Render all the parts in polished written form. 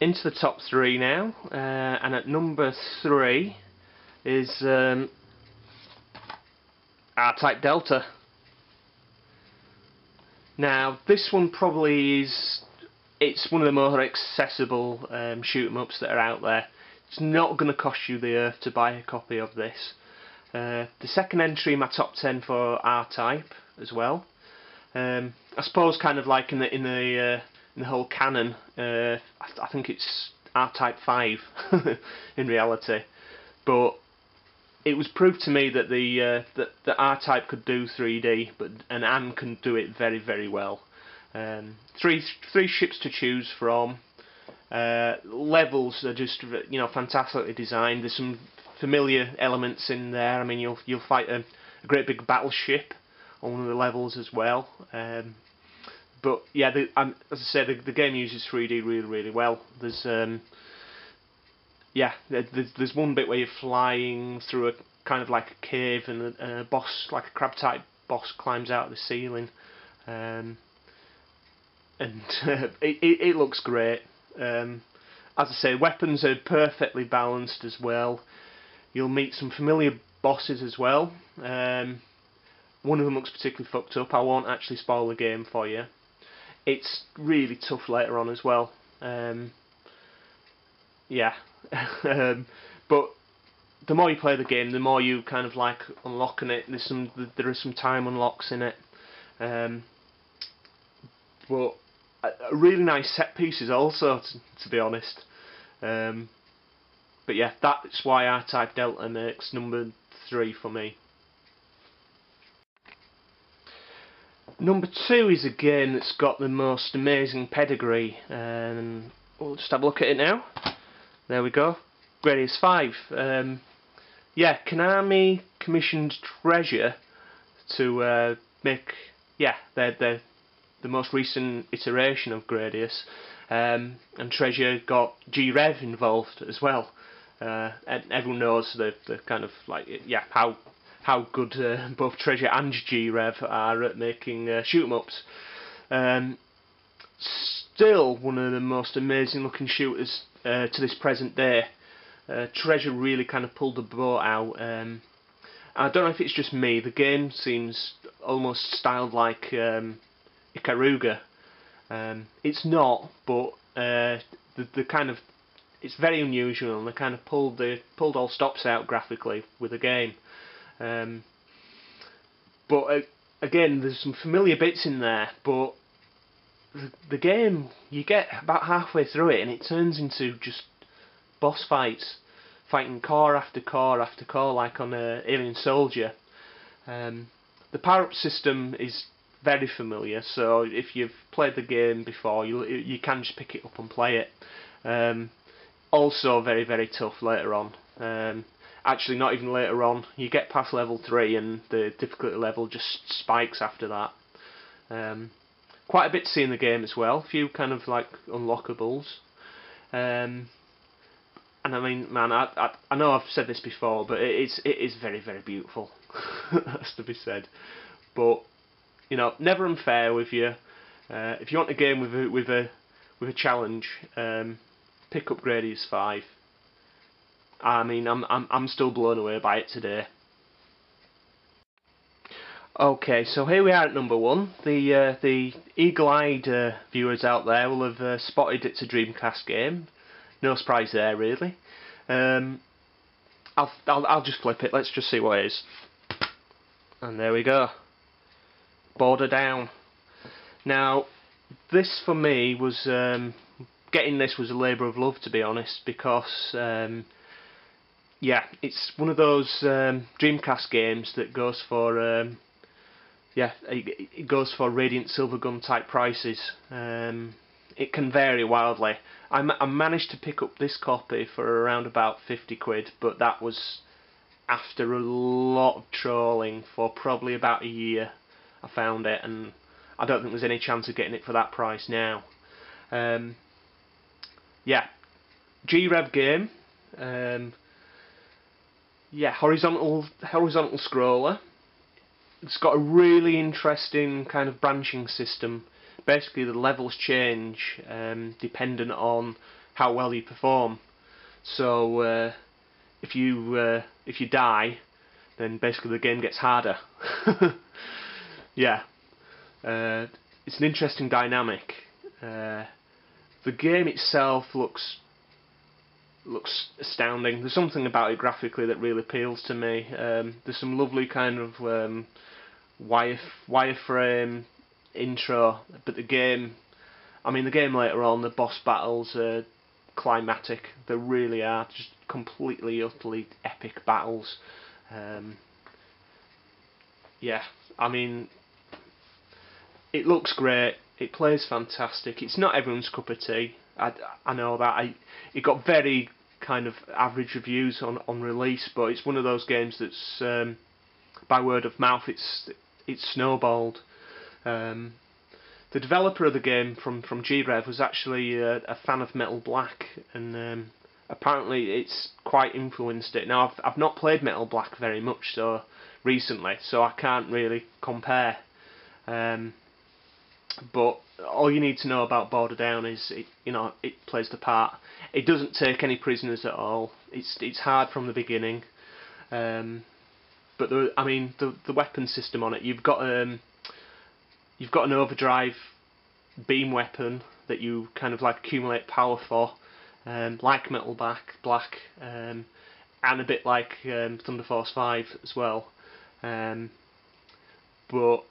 into the top three now, and at number 3 is R-Type Delta. Now this one probably is, it's one of the more accessible shoot 'em ups that are out there. It's not going to cost you the earth to buy a copy of this. The second entry in my top 10 for R-Type as well. I suppose kind of like in the whole canon, I think it's R-Type 5 in reality, but it was proved to me that the R-Type could do 3D, and can do it very, very well. Three ships to choose from. Levels are just, you know, fantastically designed. There's some familiar elements in there. I mean, you'll fight a great big battleship on one of the levels as well. But yeah, as I said, the game uses 3D really, really well. There's there's one bit where you're flying through a kind of like a cave, and a boss, like a crab type boss, climbs out of the ceiling, and it looks great. As I say, weapons are perfectly balanced as well. You'll meet some familiar bosses as well. One of them looks particularly fucked up. I won't actually spoil the game for you. It's really tough later on as well. Yeah. But the more you play the game, the more you kind of like unlocking it. There are some time unlocks in it. But a really nice set pieces also, to be honest. But yeah, that's why R-Type Delta makes number 3 for me. Number 2 is a game that's got the most amazing pedigree, and we'll just have a look at it now. There we go, Gradius 5. Yeah, Konami commissioned Treasure to make the most recent iteration of Gradius, and Treasure got G-Rev involved as well. And everyone knows the kind of like how good both Treasure and G-Rev are at making shoot 'em ups. Still one of the most amazing looking shooters to this present day. Treasure really kind of pulled the boat out. I don't know if it's just me, the game seems almost styled like Ikaruga. It's not, but the kind of, it's very unusual, and they kind of pulled all stops out graphically with the game. But again, there's some familiar bits in there, but the game, you get about halfway through it and it turns into just boss fights, fighting core after core after core, like on Alien Soldier. The power-up system is very familiar, so if you've played the game before, you can just pick it up and play it. Also very, very tough later on. Actually, not even later on. You get past level 3 and the difficulty level just spikes after that. Quite a bit to see in the game as well. A few kind of like unlockables. And I mean, man, I know I've said this before, but it is very, very beautiful. That's to be said. But you know, never unfair with you. If you want a game with a challenge, pick up Gradius 5. I mean, I'm still blown away by it today. Okay, so here we are at number 1. The eagle-eyed viewers out there will have spotted it's a Dreamcast game. No surprise there, really. I'll just flip it. Let's just see what it is. And there we go. Border Down. Now, this for me was getting this was a labour of love, to be honest, because yeah, it's one of those Dreamcast games that goes for it goes for Radiant Silvergun type prices. It can vary wildly. I managed to pick up this copy for around about 50 quid, but that was after a lot of trawling for probably about a year. I found it, and I don't think there's any chance of getting it for that price now. Yeah, G-Rev game. Yeah, horizontal scroller. It's got a really interesting kind of branching system. Basically, the levels change dependent on how well you perform. So if you die, then basically the game gets harder. Yeah, it's an interesting dynamic. The game itself looks astounding. There's something about it graphically that really appeals to me. There's some lovely kind of wireframe intro, but the game later on, the boss battles are climatic. They really are just completely, utterly epic battles. Yeah, I mean, it looks great. It plays fantastic. It's not everyone's cup of tea. I know that. It got very kind of average reviews on release, but it's one of those games that's by word of mouth. It's snowballed. The developer of the game from G-Rev was actually a fan of Metal Black, and apparently it's quite influenced it. Now I've not played Metal Black very much recently, so I can't really compare. But all you need to know about Border Down is it plays the part. It doesn't take any prisoners at all. It's hard from the beginning. But the weapon system on it, you've got an overdrive beam weapon that you kind of like accumulate power for, like Metal Black, and a bit like Thunder Force 5 as well. But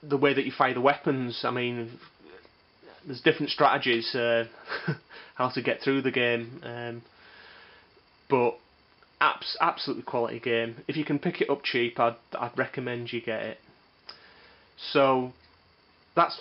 the way that you fire the weapons, I mean, there's different strategies how to get through the game, but absolutely quality game. If you can pick it up cheap, I'd recommend you get it. So that's